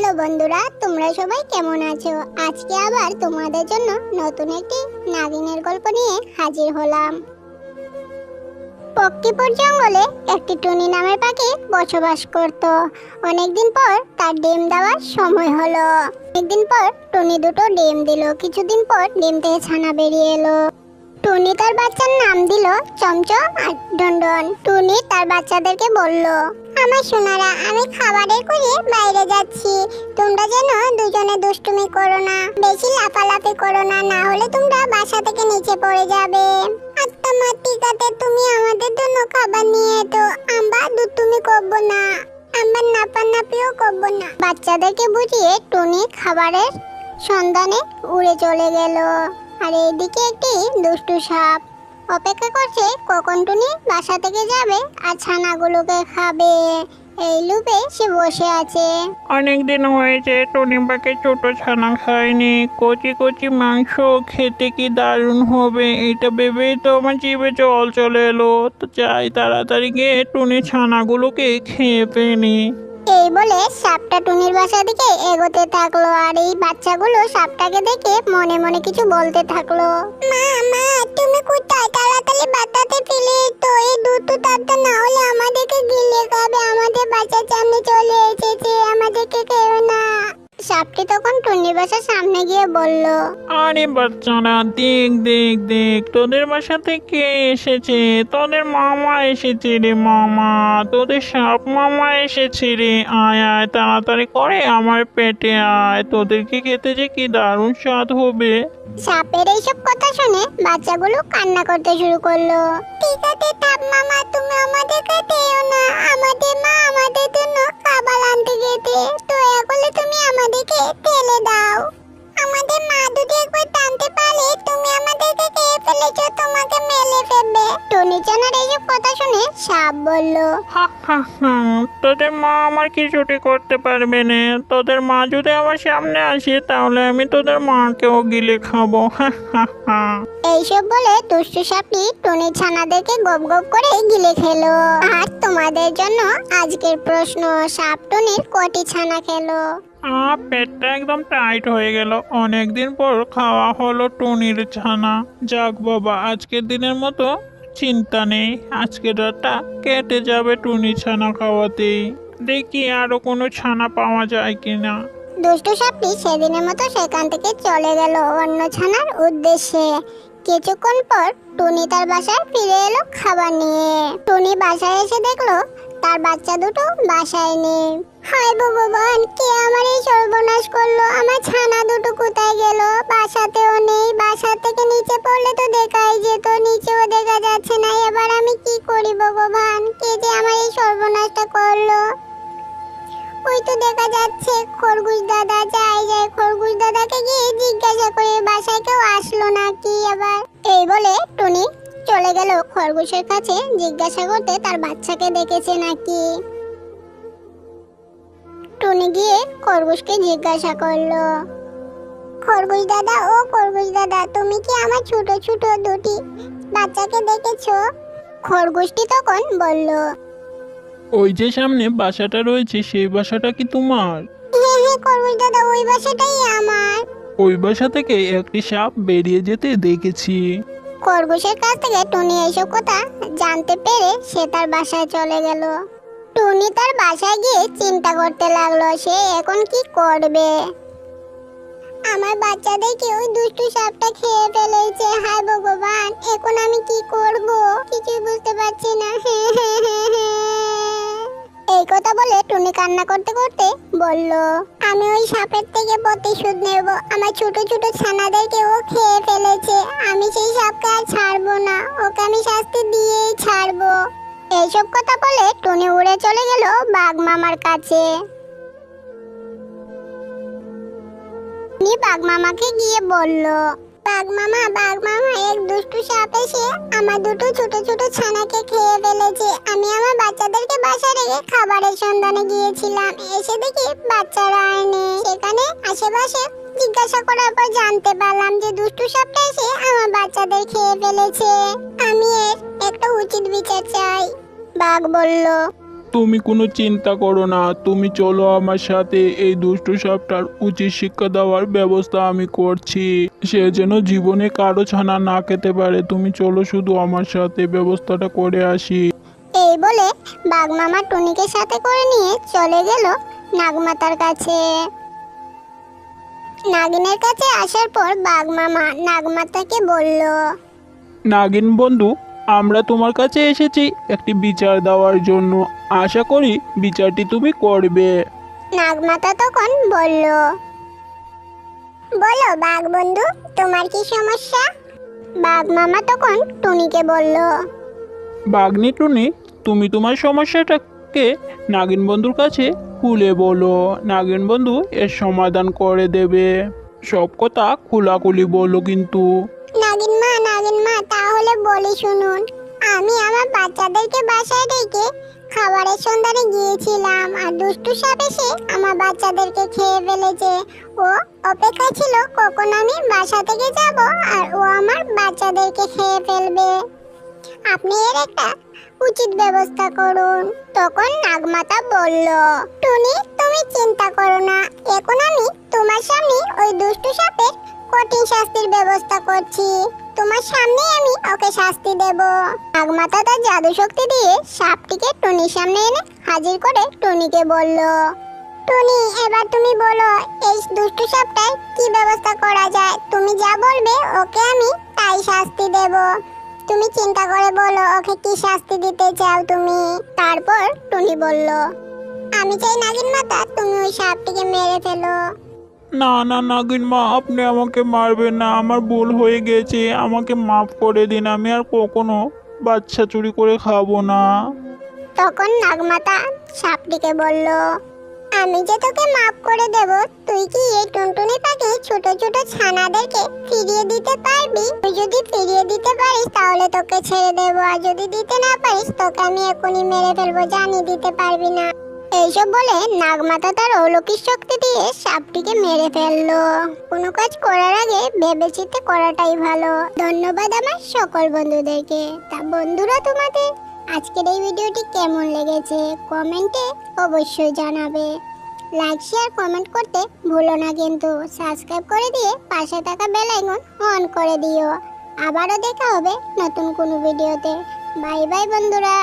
Hello বন্ধুরা, তোমরা সবাই কেমন আছো? আজকে আবার তোমাদের জন্য নতুন একটি নাগিনের গল্প নিয়ে হাজির হলাম। পক্ষীপুর জঙ্গলে একটি টুনি নামের পাখি বসবাস করত। অনেকদিন পর তার ডিম দেওয়ার সময় হলো। অনেকদিন পর টুনি দুটো ডিম দিল। কিছুদিন পর ডিম থেকে ছানা বেরিয়ে এলো। টুনি তার বাচ্চার নাম দিল চমচম আর ডনডন। টুনি তার বাচ্চাদেরকে বলল, আমার সোনারা, আমি খাবারের খুঁজে বাইরে যাচ্ছি। তোমরা যেন দুজনে দুষ্টুমি করো না, বেশি লাফালাফি করো না, না হলে তোমরা বাসা থেকে নিচে পড়ে যাবে। আচ্ছা মা, ঠিক আছে, তুমি আমাদের জন্য খাবার নিয়ে এতো। আমরা দুষ্টুমি করবো না, আমরা নাপানাপিও করবো না। বাচ্চাদেরকে বুঝিয়ে টুনি খাবারের সন্ধানে উড়ে চলে গেল। আর এইদিকে একটি দুষ্টু সাপ অপেক্ষা করছে কখন টুনি বাসা থেকে যাবে আর ছানাগুলোকে খাবে। এই লোভে সে বসে আছে। অনেকদিন হয়েছে টুনি পাখি ছোট ছানা খায়নি। কচি কচি মাংস খেতে কি দারুণ হবে, এটা ভেবেই তো আমার জিভে জল চলে এলো। তো চাই তাড়াতাড়ি গিয়ে টুনি ছানাগুলোকে খেয়ে ফেলি। এই বলে সাপটা টুনির বাসার দিকে এগোতে থাকলো। আর এই বাচ্চাগুলো সাপটাকে দেখে মনে মনে কিছু বলতে থাকলো। মা মা, তুমি কোথায়? তাড়াতাড়ি বাচ্চাতে ফেলে তো, এই দুধ তাড়াতাড়ি না হলে আমাদেরকে গিলে খাবে। আমাদের বাচ্চার সামনে চলে এসেছে, আমাদেরকে খেও না। সাপটি তখন টুনির বাসার সামনে গিয়ে বলল, আরে বাচ্চারা, দেখ দেখ দেখ, তোদের বাসা থেকে এসেছে, তোদের মামা এসেছে রে মামা, তোদের সাপ মামা এসেছে রে। আয় আয়, তাড়াতাড়ি করে আমার পেটে আয়, তোদেরকে খেতে যে কি দারুণ স্বাদ হবে। সাপের এইসব কথা শুনে বাচ্চাগুলো কান্না করতে শুরু করলো। ঠিক আছে থাক মামা, তুমি আমাদেরকে খেও না, আমাদের মা আমাদের জন্য খাবার আনতে গেছে, দয়া করলে তুমি আমাদেরকে ফেলে দাও। আমাদের মা যদি একবার জানতে পারে তুমি আমাদেরকে খেয়ে ফেলেছো, তোমাকে মেলে ফেলবে। টুনি চানার এইসব কথা শুনে সাপ বলল, হা হা হা, তোদের মা আমার কিছুটি করতে পারবে না। তোদের মা যদি আমার সামনে আসে তাহলে আমি তোদের মাকেও গিলে খাবো। হা হা হা। এইসব বলে দুষ্টু সাপটি টুনি ছানাদেরকে গপ গপ করে গিলে খেলো। আর তোমাদের জন্য আজকের প্রশ্ন, সাপ টুনির কটি ছানা খেলো? পেটটা একদম টাইট হয়ে গেল। অনেকদিন পর খাওয়া হলো টুনির ছানা। যাক বাবা, আজকের দিনের মতো চিন্তা নেই, আজকের রাতটা কেটে যাবে টুনি ছানা খাওয়াতেই। দেখি আরো কোনো ছানা পাওয়া যায় কিনা। দুষ্টু সাপটি সেদিনের মতো সেখান থেকে চলে গেল অন্য ছানার উদ্দেশ্যে। কিছুক্ষণ পর টুনি তার বাসায় ফিরে এলো খাবার নিয়ে। টুনি বাসায় এসে দেখলো তার বাচ্চা দুটো বাসায় নেই। হায় ভগবান, কে আমার এই সর্বনাশ করলো? আমার ছানা দুটো কোথায় গেল? বাসাতেও নেই, বাসা থেকে নিচে পড়লে তো দেখাই যেত, নিচেও দেখা যাচ্ছে না। এবার আমি কি করি ভগবান? কে যে আমার এই সর্বনাশটা করলো? ওই তো দেখা যাচ্ছে খরগোশ দাদা। যাই খরগোশ দাদাকে গিয়ে জিজ্ঞাসা করে বাসায় কেউ আসলো নাকি আবার। এই বলে টুনি চলে গেল খরগোশের কাছে জিজ্ঞাসা করতে তার বাচ্চাকে দেখেছে নাকি। টুনি গিয়ে খরগোশকে জিজ্ঞাসা করলো, খরগোশ দাদা, ও খরগোশ দাদা, তুমি কি আমার ছোট ছোট দুটি বাচ্চাকে দেখেছো? খরগোশটি তখন বলল, ওই যে সামনে বাসাটা রয়েছে, সেই বাসাটা কি তোমার? হ্যাঁ হ্যাঁ খরগোশ দাদা, ওই বাসাটাই আমার। ওই বাসা থেকে একটি সাপ বেরিয়ে যেতে দেখেছি। খরগোশের কাছ থেকে টুনি এইসব কথা জানতে পেরে সে তার বাসায় চলে গেল। টুনি তার বাসায় গিয়ে চিন্তা করতে লাগলো সে এখন কি করবে। আমার বাচ্চাদেরকে ওই দুষ্টু সাপটা খেয়ে ফেলেছে। হায় ভগবান, এখন আমি কি করব? কিছুই বুঝতে পারছি না। এই কথা বলে টুনি কান্না করতে করতে বলল, আমি ওই সাপের থেকে প্রতিশোধ নেব। আমার ছোট ছোট ছানাদেরকে ও খেয়ে ফেলেছে, আমি সেই সাপকে আর ছাড়বো না, ওকে আমি শাস্তি দিয়েই ছাড়বো। এইসব কথা বলে টুনি উড়ে চলে গেল বাঘ মামার কাছে। টুনি বাঘ মামাকে গিয়ে বলল, বাঘ মামা, এক দুষ্টু সাপ এসে আমার দুটো ছোট ছোট ছানাকে খেয়ে ফেলেছে। আমি আমার বাচ্চাদেরকে বাসায় রেখে খাবারের সন্ধানে গিয়েছিলাম, এসে দেখি বাচ্চারা আয়নি। সেখানে আশেপাশে জিজ্ঞাসা করার পর জানতে পারলাম যে দুষ্টু সাপটা এসে আমার বাচ্চাদের খেয়ে ফেলেছে। আমি এর একটা উচিত বিচার চাই। বাঘ বলল, তুমি কোনো চিন্তা করো না, তুমি চলো আমার সাথে। এই দুষ্টু সাপটার উচিত শিক্ষা দেওয়ার ব্যবস্থা আমি করছি। সে যেন জীবনে কারো ছানা না খেতে পারে। তুমি চলো শুধু আমার সাথে, ব্যবস্থাটা করে আসি। এই বলে বাঘ মামা টুনিকে সাথে করে নিয়ে চলে গেল নাগমাতার কাছে। নাগিনের কাছে আসার পর বাঘ মামা নাগমাতাকে বলল, নাগিন বন্ধু, আমরা তোমার কাছে এসেছি একটি বিচার দেওয়ার জন্য। আশা করি বিচারটি তুমি করবে। নাগমাতা তখন বলল, বলো বাঘ বন্ধু, তোমার কি সমস্যা? বাঘ মামা তখন টুনিকে বলল, বাঘনি টুনি, তুমি তোমার সমস্যাটাকে নাগিন বন্ধুর কাছে খুলে বলো। নাগিন বন্ধু এর সমাধান করে দেবে। সব কথা খোলাখুলি বলো কিন্তু। নাগিন মা তাহলে বলি শুনুন। আমি আমার বাচ্চাদেরকে বাসায় রেখে খাবারের সন্ধানে গিয়েছিলাম, আর দুষ্টু সাপ এসে আমার বাচ্চাদেরকে খেয়ে ফেলেছে। ও অপেক্ষা ছিল কখন আমি বাসা থেকে যাব আর ও আমার বাচ্চাদেরকে খেয়ে ফেলবে। আপনি এর একটা উচিত ব্যবস্থা করুন। তখন নাগমাতা বলল, টুনি তুমি চিন্তা করো না, এখন আমি তোমার সামনে ওই দুষ্টু সাপের কঠিন শাস্তির ব্যবস্থা করছি। তোমার সামনেই আমি ওকে শাস্তি দেব। নাগমাতা তার জাদু শক্তি দিয়ে সাপটিকে টুনির সামনে এনে হাজির করে টুনিকে বলল, টুনি এবার তুমি বলো এই দুষ্টু সাপটার কি ব্যবস্থা করা যায়। তুমি যা বলবে ওকে আমি তাই শাস্তি দেব। তুমি চিন্তা করে বলো ওকে কি শাস্তি দিতে চাও তুমি। তারপর টুনি বলল, আমি চাই নাগিন মাতা তুমি ওই সাপটিকে মেরে ফেলো। না না নাগিন মা, আপনি আমাকে মারবেন না। আমার ভুল হয়ে গেছে, আমাকে মাফ করে দিন। আমি আর কখনো বাচ্চা চুরি করে খাবো না। তখন নাগমাতা সাপটিকে বলল, আমি যে তোকে মাফ করে দেব, তুই কি এই টুনটুনি পাখি ছোট ছোট ছানাদেরকে ফিরিয়ে দিতে পারবি? তুই যদি ফিরিয়ে দিতে পারিস তাহলে তোকে ছেড়ে দেব, আর যদি দিতে না পারিস তোকে আমি এখনই মেরে ফেলবো, জানি দিতে পারবি না। এইসব বলে নাগমাতা তার অলৌকিক শক্তি দিয়ে সাপটিকে মেরে ফেললো। কোনো কাজ করার আগে ভেবেচিন্তে করাটাই ভালো। ধন্যবাদ আমার সকল বন্ধুদেরকে। তা বন্ধুরা, তোমাদের আজকের এই ভিডিওটি কেমন লেগেছে কমেন্টে অবশ্যই জানাবে। লাইক শেয়ার কমেন্ট করতে ভুলো না কিন্তু। সাবস্ক্রাইব করে দিয়ে পাশে থাকা বেল আইকন অন করে দিও। আবারও দেখা হবে নতুন কোনো ভিডিওতে। বাই বাই বন্ধুরা।